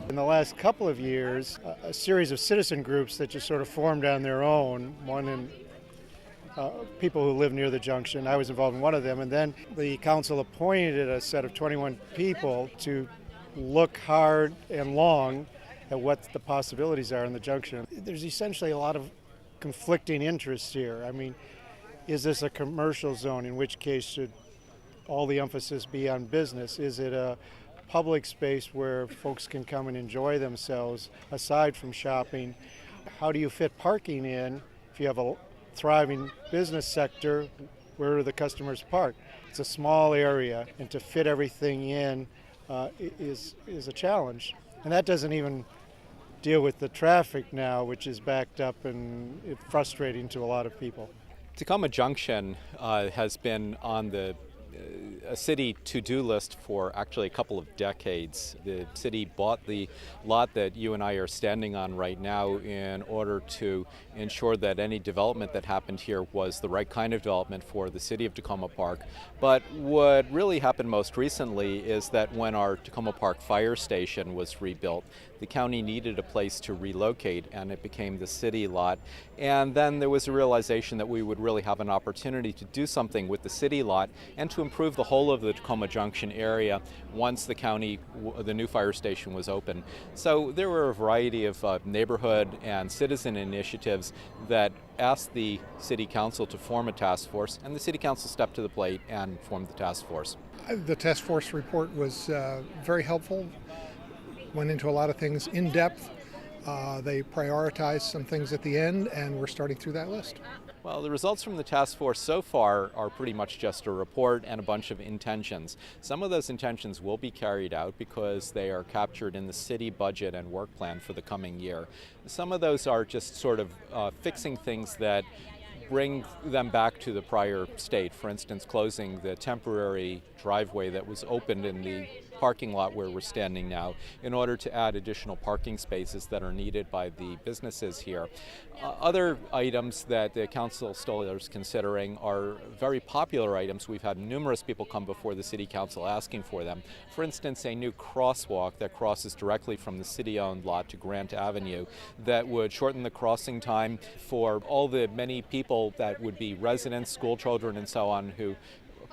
In the last couple of years, a series of citizen groups that just sort of formed on their own, one in people who live near the junction. I was involved in one of them, and then the council appointed a set of 21 people to look hard and long at what the possibilities are in the junction. There's essentially a lot of conflicting interests here. I mean, is this a commercial zone, in which case should all the emphasis be on business? Is it a public space where folks can come and enjoy themselves aside from shopping? How do you fit parking in if you have a thriving business sector? Where do the customers park? It's a small area, and to fit everything in is a challenge. And that doesn't even deal with the traffic now, which is backed up and it's frustrating to a lot of people. Tacoma Junction has been on the a city to-do list for actually a couple of decades. The city bought the lot that you and I are standing on right now in order to ensure that any development that happened here was the right kind of development for the city of Takoma Park. But what really happened most recently is that when our Takoma Park fire station was rebuilt, the county needed a place to relocate, and it became the city lot. And then there was a realization that we would really have an opportunity to do something with the city lot and to improve the whole of the Takoma Junction area once the new fire station was open. So there were a variety of neighborhood and citizen initiatives that asked the city council to form a task force, and the city council stepped to the plate and formed the task force. The task force report was very helpful. Went into a lot of things in depth. They prioritized some things at the end, and we're starting through that list. Well, the results from the task force so far are pretty much just a report and a bunch of intentions. Some of those intentions will be carried out because they are captured in the city budget and work plan for the coming year. Some of those are just sort of fixing things that bring them back to the prior state. For instance, closing the temporary driveway that was opened in the parking lot where we're standing now in order to add additional parking spaces that are needed by the businesses here. Other items that the council still is considering are very popular items. We've had numerous people come before the city council asking for them. For instance, a new crosswalk that crosses directly from the city-owned lot to Grant Avenue that would shorten the crossing time for all the many people that would be residents, school children, and so on who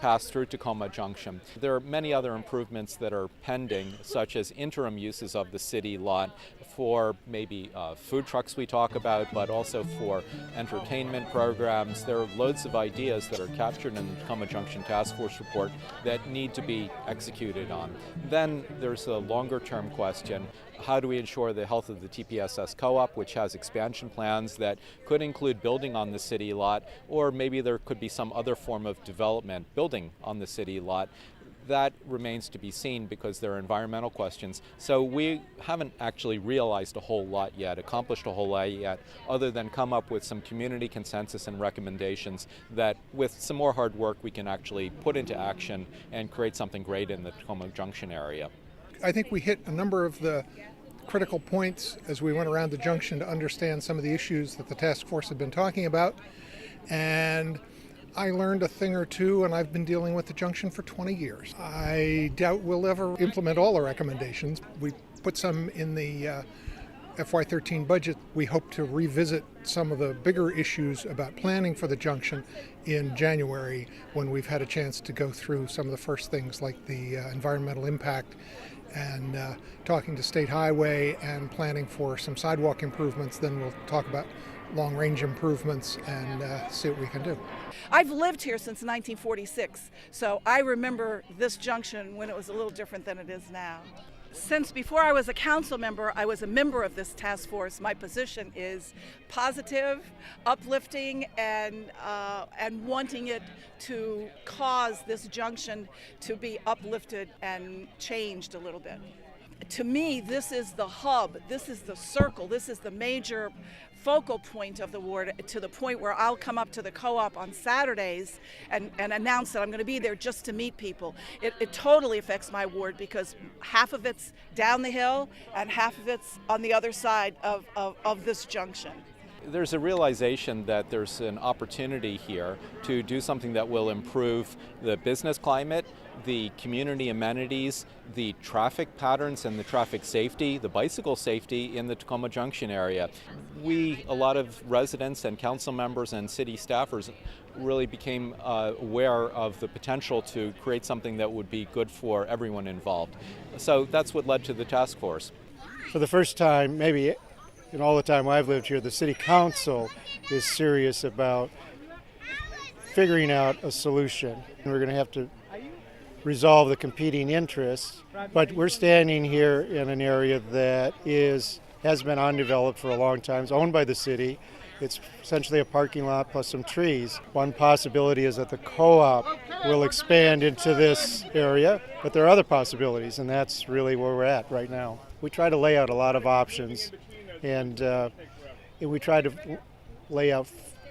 pass through Takoma Junction. There are many other improvements that are pending, such as interim uses of the city lot for maybe food trucks we talk about, but also for entertainment programs. There are loads of ideas that are captured in the Takoma Junction Task Force report that need to be executed on. Then there's a longer-term question. How do we ensure the health of the TPSS co-op, which has expansion plans that could include building on the city lot, or maybe there could be some other form of development building on the city lot? That remains to be seen because there are environmental questions. So we haven't actually realized a whole lot yet, accomplished a whole lot yet, other than come up with some community consensus and recommendations that with some more hard work we can actually put into action and create something great in the Takoma Junction area. I think we hit a number of the critical points as we went around the junction to understand some of the issues that the task force had been talking about. And I learned a thing or two, and I've been dealing with the junction for 20 years. I doubt we'll ever implement all the recommendations. We put some in the FY13 budget. We hope to revisit some of the bigger issues about planning for the junction in January when we've had a chance to go through some of the first things like the environmental impact and talking to State Highway and planning for some sidewalk improvements. Then we'll talk about long-range improvements and see what we can do. I've lived here since 1946, so I remember this junction when it was a little different than it is now. Since before I was a council member, I was a member of this task force. My position is positive, uplifting, and wanting it to cause this junction to be uplifted and changed a little bit. To me, this is the hub, this is the circle, this is the major focal point of the ward, to the point where I'll come up to the co-op on Saturdays and announce that I'm going to be there just to meet people. It totally affects my ward because half of it's down the hill and half of it's on the other side of this junction. There's a realization that there's an opportunity here to do something that will improve the business climate, the community amenities, the traffic patterns and the traffic safety, the bicycle safety in the Tacoma Junction area. A lot of residents and council members and city staffers really became aware of the potential to create something that would be good for everyone involved. So that's what led to the task force. For the first time, maybe in all the time I've lived here, the city council is serious about figuring out a solution. And we're going to have to resolve the competing interests, but we're standing here in an area that has been undeveloped for a long time. It's owned by the city. It's essentially a parking lot plus some trees. One possibility is that the co-op will expand into this area, but there are other possibilities, and that's really where we're at right now. We try to lay out a lot of options, and we try to lay out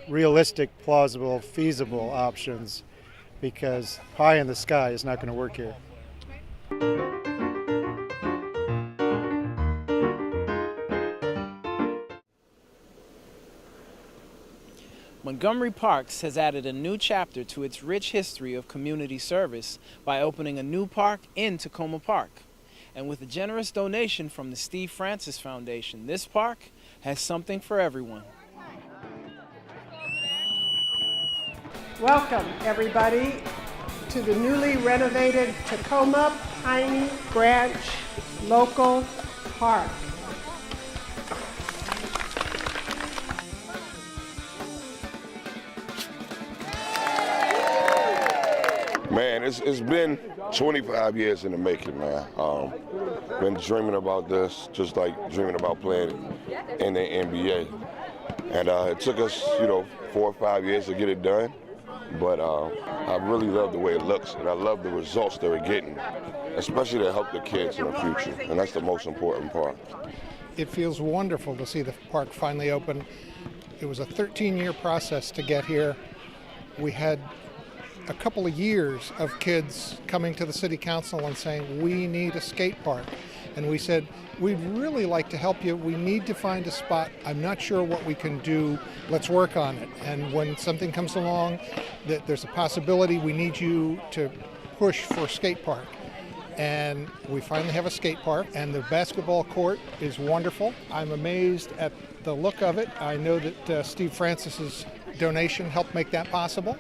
realistic, plausible, feasible options, because pie in the sky is not going to work here. Montgomery Parks has added a new chapter to its rich history of community service by opening a new park in Takoma Park. And with a generous donation from the Steve Francis Foundation, this park has something for everyone. Welcome, everybody, to the newly renovated Takoma-Piney Branch Local Park. Man, it's been 25 years in the making, man. Been dreaming about this, just like dreaming about playing in the NBA. And it took us, 4 or 5 years to get it done. But I really love the way it looks, and I love the results that we're getting, especially to help the kids in the future, and that's the most important part. It feels wonderful to see the park finally open. It was a 13-year process to get here. We had a couple of years of kids coming to the city council and saying, we need a skate park. And we said, we'd really like to help you. We need to find a spot. I'm not sure what we can do. Let's work on it. And when something comes along that there's a possibility, we need you to push for a skate park. And we finally have a skate park, and the basketball court is wonderful. I'm amazed at the look of it. I know that Steve Francis's donation helped make that possible.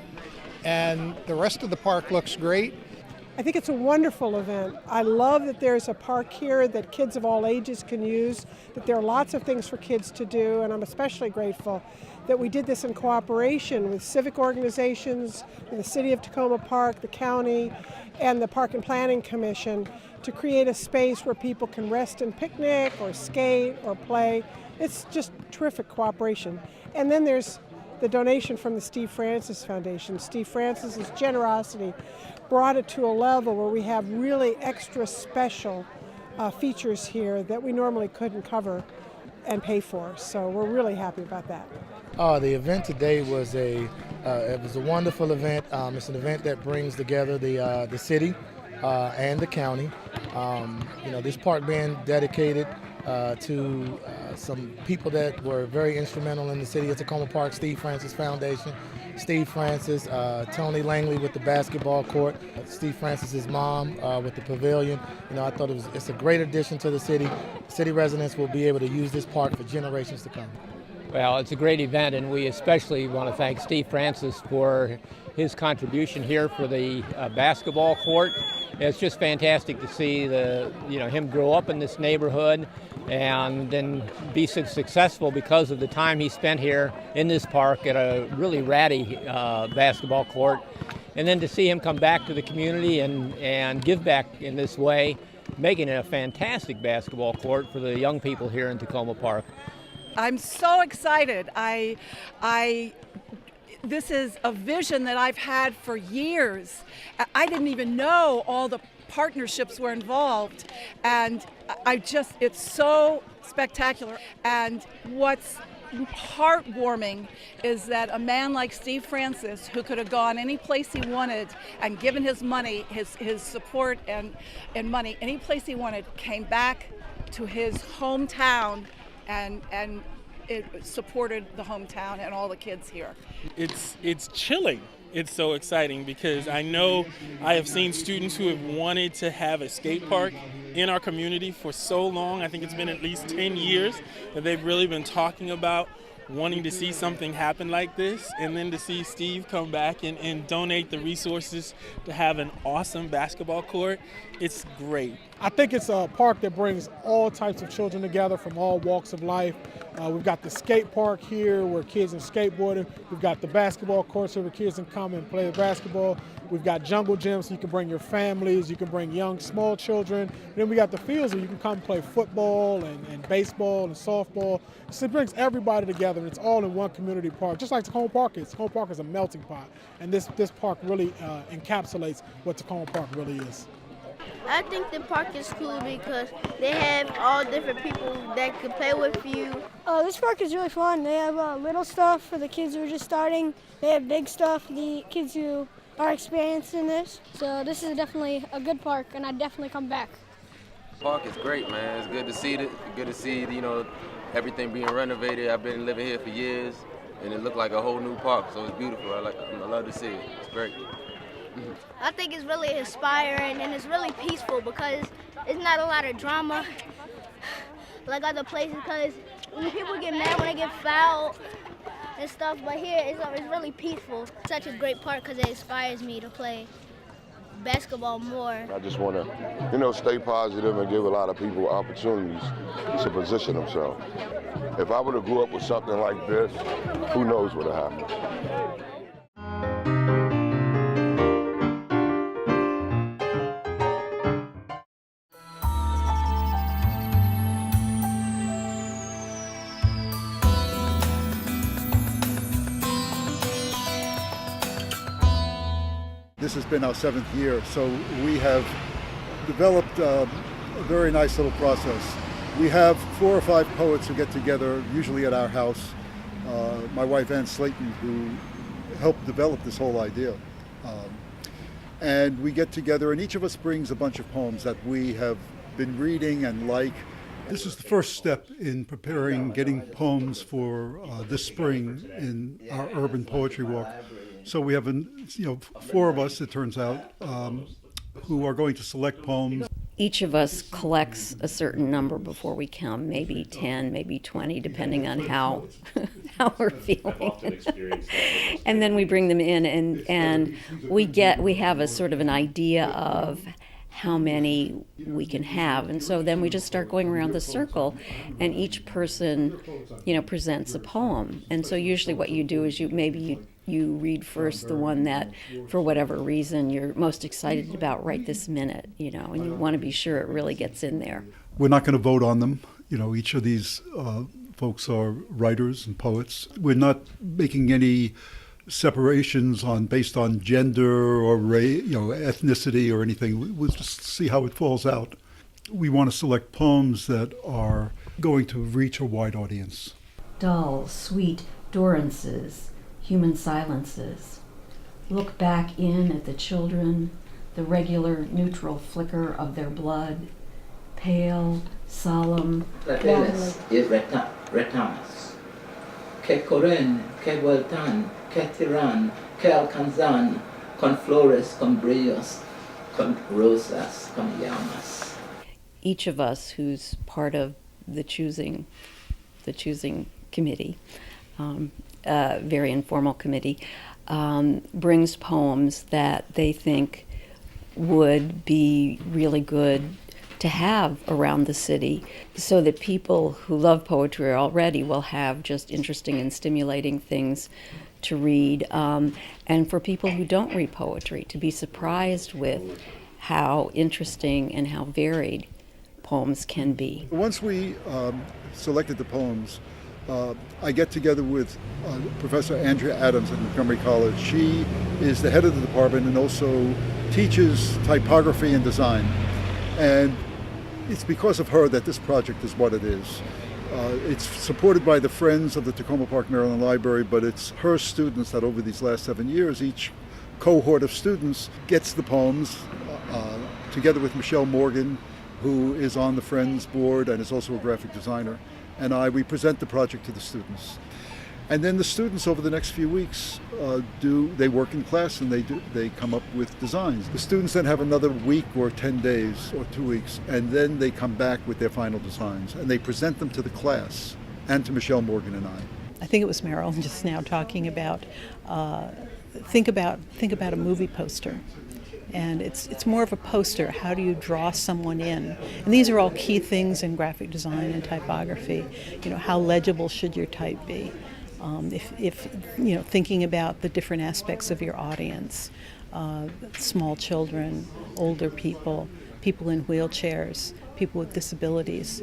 And the rest of the park looks great. I think it's a wonderful event. I love that there's a park here that kids of all ages can use, that there are lots of things for kids to do, and I'm especially grateful that we did this in cooperation with civic organizations, with the City of Takoma Park, the county, and the Park and Planning Commission to create a space where people can rest and picnic or skate or play. It's just terrific cooperation. And then there's the donation from the Steve Francis Foundation. Steve Francis's generosity brought it to a level where we have really extra special features here that we normally couldn't cover and pay for. So we're really happy about that. The event today was it was a wonderful event. It's an event that brings together the city and the county. This park being dedicated to some people that were very instrumental in the city of Takoma Park, Steve Francis Foundation, Steve Francis, Tony Langley with the basketball court, Steve Francis's mom with the pavilion. I thought it's a great addition to the city. City residents will be able to use this park for generations to come. Well, it's a great event, and we especially want to thank Steve Francis for his contribution here for the basketball court. It's just fantastic to see him grow up in this neighborhood and then be so successful because of the time he spent here in this park at a really ratty basketball court. And then to see him come back to the community and give back in this way, making it a fantastic basketball court for the young people here in Takoma Park. I'm so excited. This is a vision that I've had for years. I didn't even know all the partnerships were involved, and it's so spectacular. And what's heartwarming is that a man like Steve Francis, who could have gone any place he wanted and given his money, his support and money any place he wanted, came back to his hometown and it supported the hometown and all the kids here. It's chilling. It's so exciting because I know I have seen students who have wanted to have a skate park in our community for so long. I think it's been at least 10 years that they've really been talking about wanting to see something happen like this, and then to see Steve come back and donate the resources to have an awesome basketball court. It's great. I think it's a park that brings all types of children together from all walks of life. We've got the skate park here where kids are skateboarding. We've got the basketball courts where kids can come and play basketball. We've got jungle gyms so you can bring your families, you can bring young, small children. And then we got the fields where you can come play football and baseball and softball. So it brings everybody together, and it's all in one community park, just like Takoma Park is. Takoma Park is a melting pot, and this park really encapsulates what Takoma Park really is. I think the park is cool because they have all different people that can play with you. This park is really fun. They have little stuff for the kids who are just starting. They have big stuff for the kids who are experienced in this. So this is definitely a good park, and I'd definitely come back. The park is great, man. It's good to see it. Good to see, everything being renovated. I've been living here for years, and it looked like a whole new park. So it's beautiful. I love to see it. It's great. I think it's really inspiring and it's really peaceful because it's not a lot of drama like other places, because when people get mad when they get fouled and stuff, but here it's really peaceful. It's such a great park because it inspires me to play basketball more. I just want to, stay positive and give a lot of people opportunities to position themselves. If I would have grew up with something like this, who knows what would have happened. This has been our 7th year, so we have developed a very nice little process. We have 4 or 5 poets who get together, usually at our house. My wife, Ann Slayton, who helped develop this whole idea. And we get together, and each of us brings a bunch of poems that we have been reading and like. This is the first step in preparing, getting poems for this spring in our urban poetry walk. So we have, 4 of us, it turns out, who are going to select poems. Each of us collects a certain number before we come, maybe 10, maybe 20, depending on how we're feeling. And then we bring them in, and we have a sort of an idea of how many we can have. And so then we just start going around the circle, and each person, presents a poem. And so usually what you do is you read first the one that, for whatever reason, you're most excited about right this minute, and you want to be sure it really gets in there. We're not going to vote on them. Each of these folks are writers and poets. We're not making any separations based on gender or ethnicity or anything. We'll just see how it falls out. We want to select poems that are going to reach a wide audience. Dull, sweet durances, human silences. Look back in at the children, the regular neutral flicker of their blood, pale, solemn. Platelets is retamas. Que coren, que vueltan, que tiran, que alcanzan, con flores, con brillos, con rosas, con llamas. Each of us who's part of the choosing committee, very informal committee, brings poems that they think would be really good to have around the city, so that people who love poetry already will have just interesting and stimulating things to read, and for people who don't read poetry to be surprised with how interesting and how varied poems can be. Once we selected the poems, I get together with Professor Andrea Adams at Montgomery College. She is the head of the department and also teaches typography and design. And it's because of her that this project is what it is. It's supported by the Friends of the Takoma Park, Maryland Library, but it's her students that over these last 7 years, each cohort of students gets the poems together with Michelle Morgan, who is on the Friends board and is also a graphic designer. and we present the project to the students. And then the students over the next few weeks they work in class and they come up with designs. The students then have another week or 10 days or 2 weeks, and then they come back with their final designs and they present them to the class and to Michelle Morgan and I. I think it was Meryl just now talking about think about a movie poster. And it's more of a poster. How do you draw someone in? And these are all key things in graphic design and typography. You know, how legible should your type be? If you know, thinking about the different aspects of your audience, small children, older people, people in wheelchairs, people with disabilities,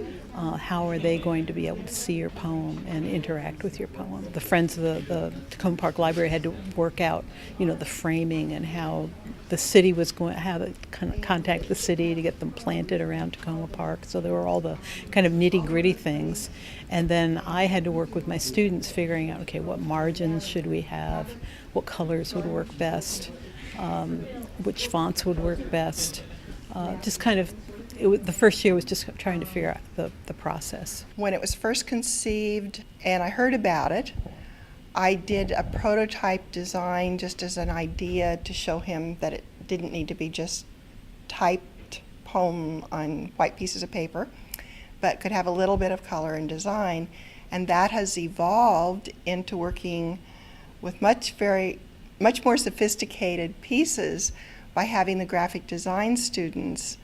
how are they going to be able to see your poem and interact with your poem? The Friends of the Takoma Park Library had to work out, you know, the framing and how the city was going, how to contact the city to get them planted around Takoma Park. So there were all the kind of nitty-gritty things. And then I had to work with my students figuring out, okay, what margins should we have? What colors would work best? Which fonts would work best? Just kind of, the first year was just trying to figure out the process. When it was first conceived and I heard about it, I did a prototype design just as an idea to show him that it didn't need to be just typed poem on white pieces of paper, but could have a little bit of color and design. And that has evolved into working with much more sophisticated pieces by having the graphic design students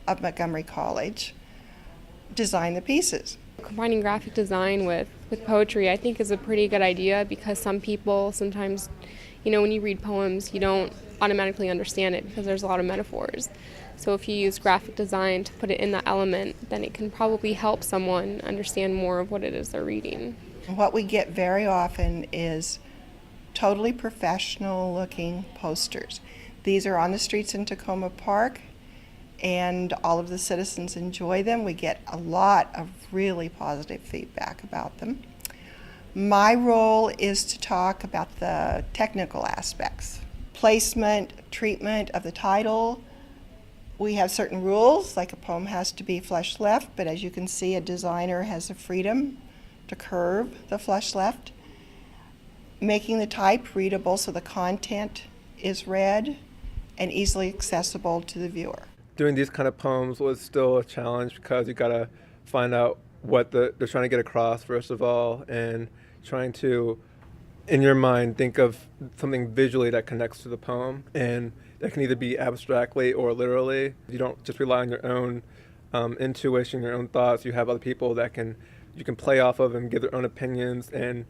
of Montgomery College design the pieces. Combining graphic design with poetry, I think, is a pretty good idea because some people sometimes, you know, when you read poems, you don't automatically understand it because there's a lot of metaphors. So if you use graphic design to put it in that element, then it can probably help someone understand more of what it is they're reading. What we get very often is totally professional looking posters. These are on the streets in Takoma Park, and all of the citizens enjoy them. We get a lot of really positive feedback about them. My role is to talk about the technical aspects. Placement, treatment of the title. We have certain rules, like a poem has to be flush left, but as you can see, a designer has the freedom to curve the flush left. Making the type readable so the content is read and easily accessible to the viewer. Doing these kind of poems was still a challenge because you gotta find out what they're trying to get across, first of all, and trying to, in your mind, think of something visually that connects to the poem, and that can either be abstractly or literally. You don't just rely on your own intuition, your own thoughts. You have other people that you can play off of and give their own opinions, and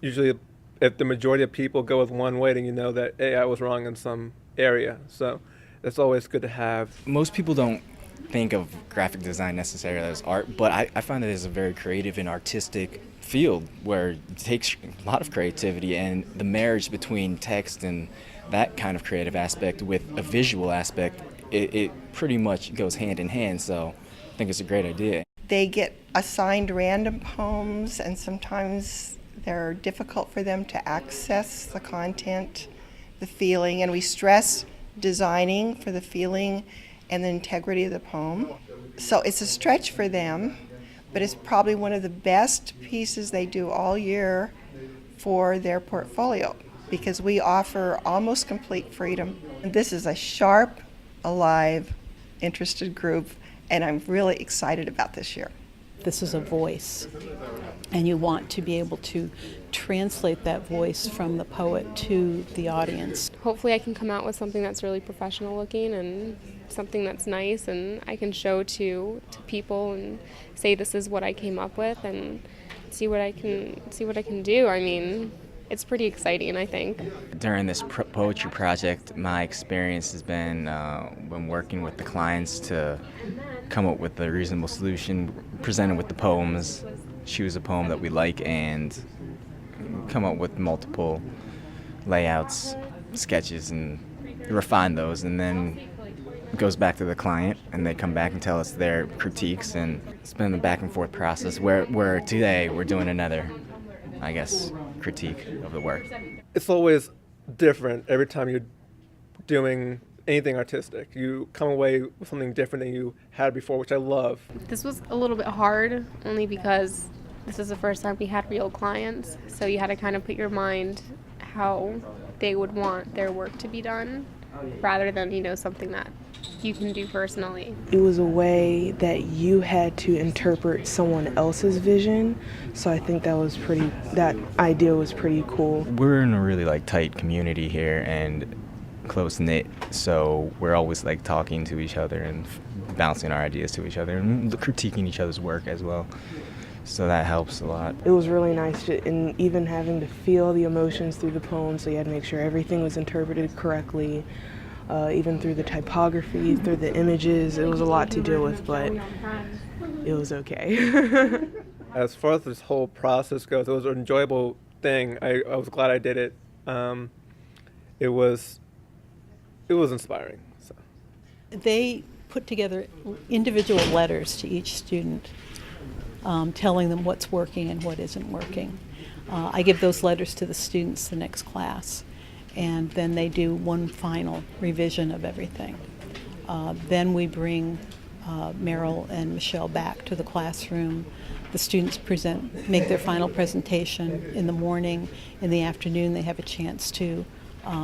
usually if the majority of people go with one way, then you know that, hey, I was wrong in some area. So that's always good to have. Most people don't think of graphic design necessarily as art, but I find it as a very creative and artistic field where it takes a lot of creativity, and the marriage between text and that kind of creative aspect with a visual aspect, it pretty much goes hand in hand, so I think it's a great idea. They get assigned random poems, and sometimes they're difficult for them to access the content, the feeling, and we stress designing for the feeling and the integrity of the poem. So it's a stretch for them, but it's probably one of the best pieces they do all year for their portfolio because we offer almost complete freedom. And this is a sharp, alive, interested group, and I'm really excited about this year. This is a voice, and you want to be able to translate that voice from the poet to the audience. Hopefully I can come out with something that's really professional looking and something that's nice and I can show to people and say this is what I came up with and see what I can do. I mean, it's pretty exciting, I think. During this poetry project, my experience has been when working with the clients to come up with a reasonable solution, presented with the poems, choose a poem that we like, and come up with multiple layouts, sketches, and refine those, and then it goes back to the client, and they come back and tell us their critiques, and it's been a back and forth process where today we're doing another, I guess, critique of the work. It's always different every time you're doing anything artistic. You come away with something different than you had before, which I love. This was a little bit hard, only because This is the first time we had real clients, so you had to kind of put your mind how they would want their work to be done rather than, something that you can do personally. It was a way that you had to interpret someone else's vision, so I think that idea was pretty cool. We're in a really tight community here and close knit, so we're always talking to each other and bouncing our ideas to each other and critiquing each other's work as well. So that helps a lot. It was really nice, and even having to feel the emotions through the poem, so you had to make sure everything was interpreted correctly, even through the typography, through the images. It was a lot to deal with, but it was okay. As far as this whole process goes, it was an enjoyable thing. I was glad I did it. It was inspiring. So. They put together individual letters to each student, telling them what's working and what isn't working. I give those letters to the students the next class, and then they do one final revision of everything. Then we bring Meryl and Michelle back to the classroom. The students make their final presentation in the morning. In the afternoon, they have a chance to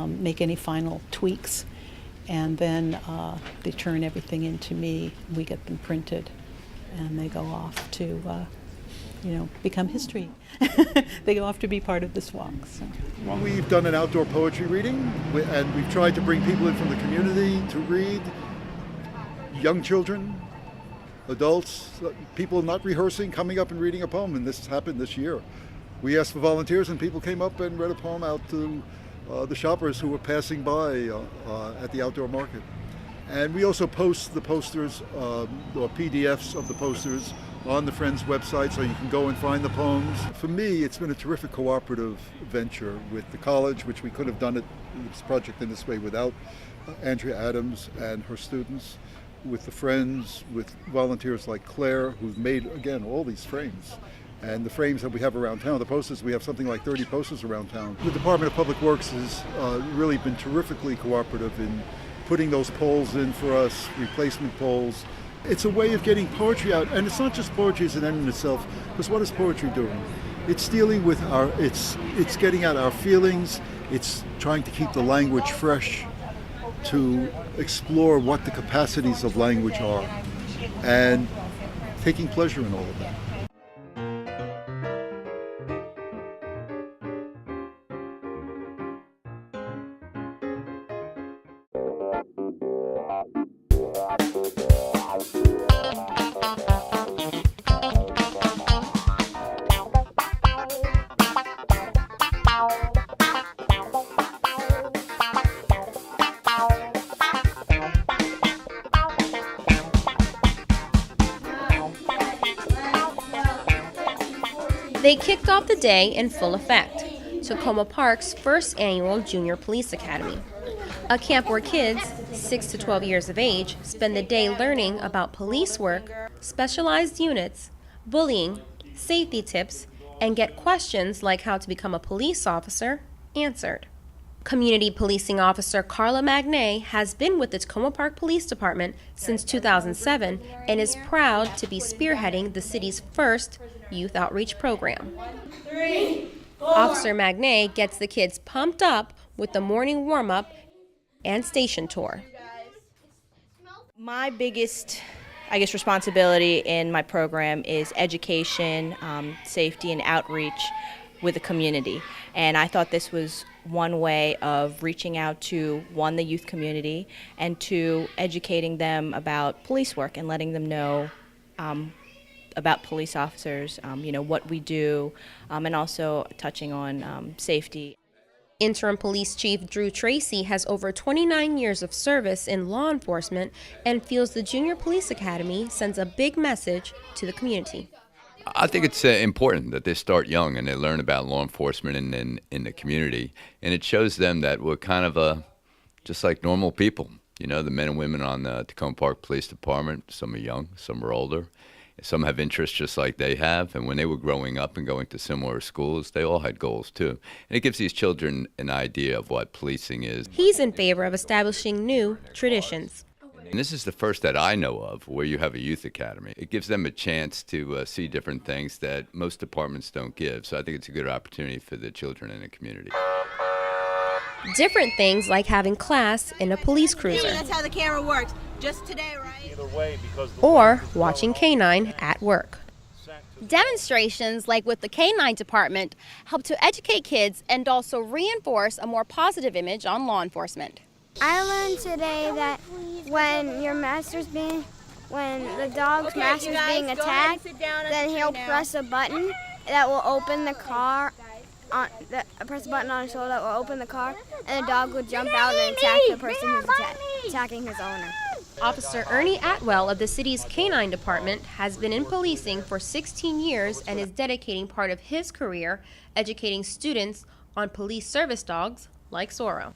make any final tweaks, and then they turn everything into me. We get them printed, and they go off to become history. They go off to be part of this walk. So. We've done an outdoor poetry reading, and we've tried to bring people in from the community to read. Young children, adults, people not rehearsing, coming up and reading a poem, and this happened this year. We asked for volunteers, and people came up and read a poem out to the shoppers who were passing by at the outdoor market. And we also post the posters, or PDFs of the posters, on the Friends website, so you can go and find the poems. For me, it's been a terrific cooperative venture with the college, which we could have done this project in this way without Andrea Adams and her students, with the Friends, with volunteers like Claire, who've made, again, all these frames. And the frames that we have around town, the posters, we have something like 30 posters around town. The Department of Public Works has really been terrifically cooperative in putting those poles in for us, replacement poles. It's a way of getting poetry out, and it's not just poetry as an end in itself, because what is poetry doing? It's dealing with it's getting at our feelings, it's trying to keep the language fresh, to explore what the capacities of language are, and taking pleasure in all of that. They kicked off the day in full effect, Takoma Park's first annual Junior Police Academy, a camp where kids 6 to 12 years of age spend the day learning about police work, specialized units, bullying, safety tips, and get questions like how to become a police officer answered. Community policing officer Carla Magnay has been with the Takoma Park Police Department since 2007 and is proud to be spearheading the city's first youth outreach program. 3, 4. Officer Magnay gets the kids pumped up with the morning warm-up and station tour. My biggest, responsibility in my program is education, safety, and outreach with the community. And I thought this was one way of reaching out to, one, the youth community, and two, educating them about police work and letting them know about police officers, what we do, and also touching on safety. Interim Police Chief Drew Tracy has over 29 years of service in law enforcement and feels the Junior Police Academy sends a big message to the community. I think it's important that they start young and they learn about law enforcement and in the community. And it shows them that we're kind of just like normal people. You know, the men and women on the Takoma Park Police Department, some are young, some are older. Some have interests just like they have, and when they were growing up and going to similar schools, they all had goals too. And it gives these children an idea of what policing is. He's in favor of establishing new traditions. And this is the first that I know of where you have a youth academy. It gives them a chance to see different things that most departments don't give. So I think it's a good opportunity for the children in the community. Different things like having class in a police cruiser. That's how the camera works. Just today, right? Either way, because Or watching K9 at work. Demonstrations like with the K9 department help to educate kids and also reinforce a more positive image on law enforcement. I learned today that when the dog's master's being attacked, then he'll press a button that will open the car. Press a button on his shoulder that will open the car, and the dog will jump out and attack the person who's attacking his owner. Officer Ernie Atwell of the city's K9 department has been in policing for 16 years and is dedicating part of his career educating students on police service dogs like Zorro.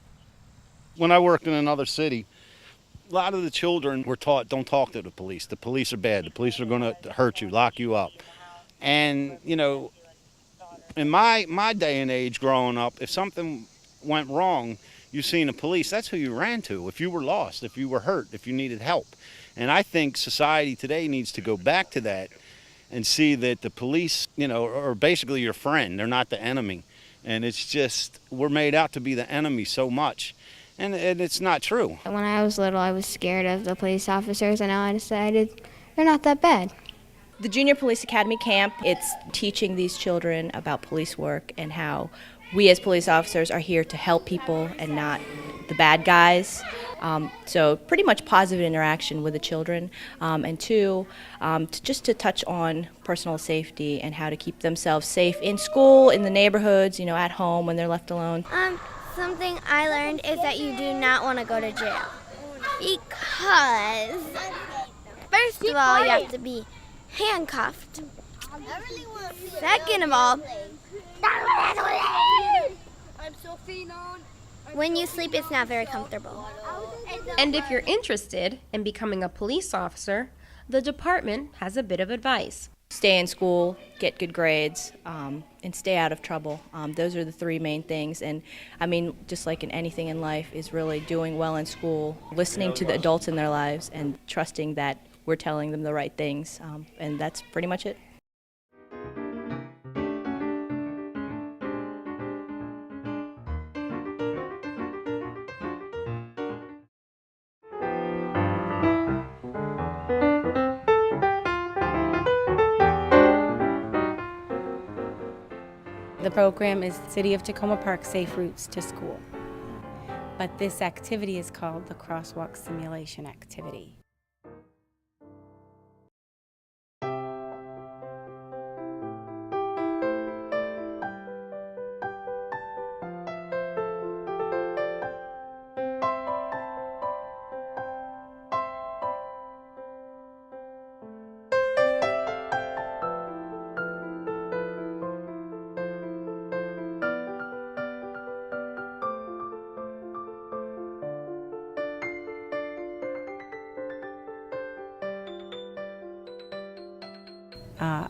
When I worked in another city, a lot of the children were taught, don't talk to the police. The police are bad. The police are going to hurt you, lock you up. And, you know, in my day and age growing up, if something went wrong, you seen the police, that's who you ran to. If you were lost, if you were hurt, if you needed help. And I think society today needs to go back to that and see that the police, you know, are basically your friend. They're not the enemy. And it's just, we're made out to be the enemy so much. And it's not true. When I was little, I was scared of the police officers, and now I decided they're not that bad. The Junior Police Academy camp, it's teaching these children about police work and how we as police officers are here to help people and not the bad guys. So pretty much positive interaction with the children. And two, just to touch on personal safety and how to keep themselves safe in school, in the neighborhoods, you know, at home when they're left alone. Something I learned is that you do not want to go to jail. Because, first of all, you have to be handcuffed. Second of all, when you sleep, it's not very comfortable. And if you're interested in becoming a police officer, the department has a bit of advice. Stay in school, get good grades, and stay out of trouble. Those are the three main things. And I mean, just like in anything in life, is really doing well in school, listening to the adults in their lives, and trusting that we're telling them the right things. And that's pretty much it. The program is City of Takoma Park Safe Routes to School. But this activity is called the Crosswalk Simulation activity.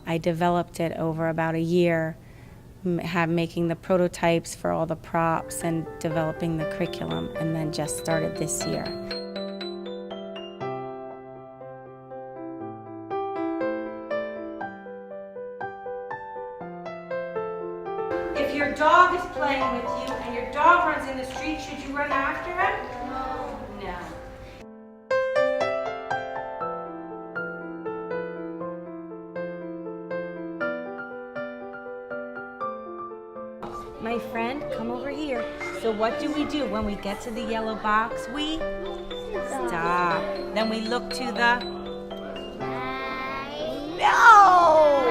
I developed it over about a year, making the prototypes for all the props and developing the curriculum, and then just started this year. If your dog is playing with you and your dog runs in the street, should you run after him? No. No. My friend, come over here. So what do we do when we get to the yellow box? We stop. Then we look to the no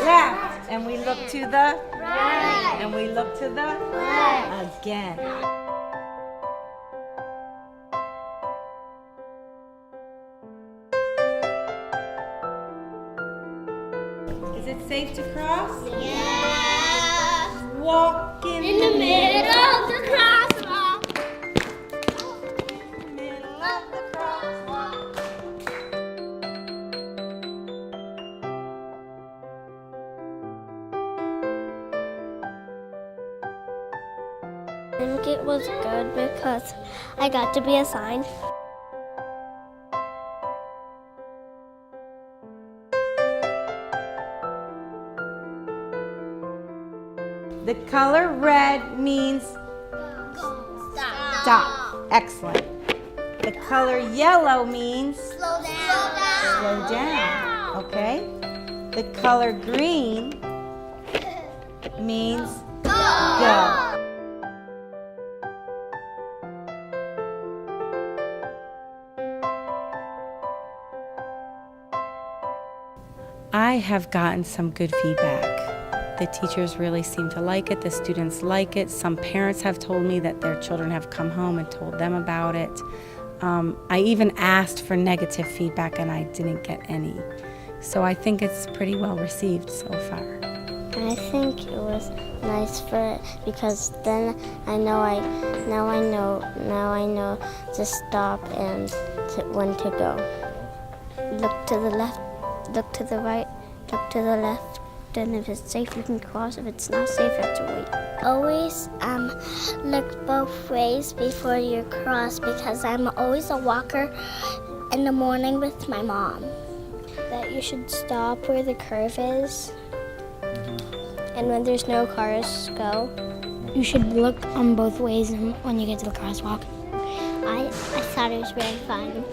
left, and we look to the right, and we look to the left again. Is it safe to cross? Walk in the middle of the crosswalk. Middle of the crosswalk. I think it was good because I got to be assigned. The color red means stop. Excellent. The color yellow means slow down. Okay. The color green means go. I have gotten some good feedback. The teachers really seem to like it, the students like it. Some parents have told me that their children have come home and told them about it. I even asked for negative feedback and I didn't get any. So I think it's pretty well received so far. I think it was nice for it because then I know to stop and when to go. Look to the left, look to the right, look to the left. And if it's safe, you can cross. If it's not safe, you have to wait. Always look both ways before you cross because I'm always a walker in the morning with my mom. That you should stop where the curve is. And when there's no cars, go. You should look on both ways when you get to the crosswalk. I thought it was very fun.